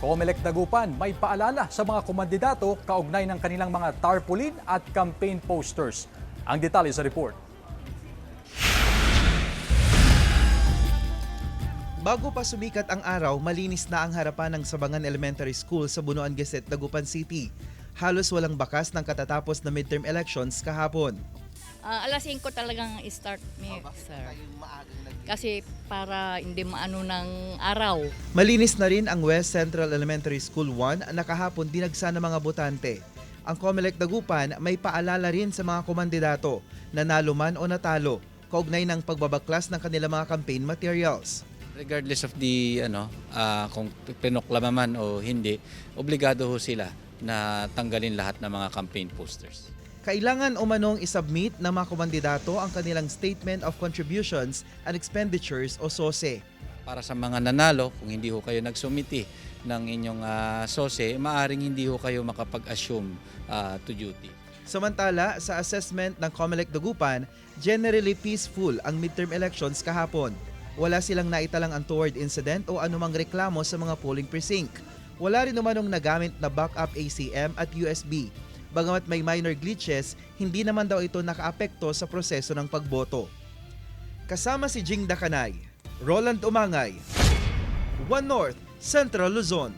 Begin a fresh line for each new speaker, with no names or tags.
COMELEC Dagupan may paalala sa mga kumandidato kaugnay ng kanilang mga tarpaulin at campaign posters. Ang detalye sa report.
Bago pa sumikat ang araw, malinis na ang harapan ng Sabangan Elementary School sa Bunuan Gazette, Dagupan City. Halos walang bakas ng katatapos na midterm elections kahapon.
Alas 5 talagang start sir. Kasi para hindi maano ng araw.
Malinis na rin ang West Central Elementary School 1 na kahapon dinagsa ng mga botante. Ang COMELEC Dagupan may paalala rin sa mga kumandidato, nanalo man o natalo, kaugnay ng pagbabaklas ng kanilang mga campaign materials.
Regardless of the kung pinoklama man o hindi, obligado ho sila na tanggalin lahat ng mga campaign posters.
Kailangan umanong isubmit ng mga kumandidato ang kanilang Statement of Contributions and Expenditures o SOSE.
Para sa mga nanalo, kung hindi ho kayo nagsumiti ng inyong SOSE, maaring hindi ho kayo makapag-assume to duty.
Samantala, sa assessment ng COMELEC Dagupan, generally peaceful ang midterm elections kahapon. Wala silang naitalang untoward incident o anumang reklamo sa mga polling precinct. Wala rin namanong nagamit na backup ACM at USB. Bagamat may minor glitches, hindi naman daw ito nakaapekto sa proseso ng pagboto. Kasama si Jing Dakanay, Roland Umangay, One North, Central Luzon.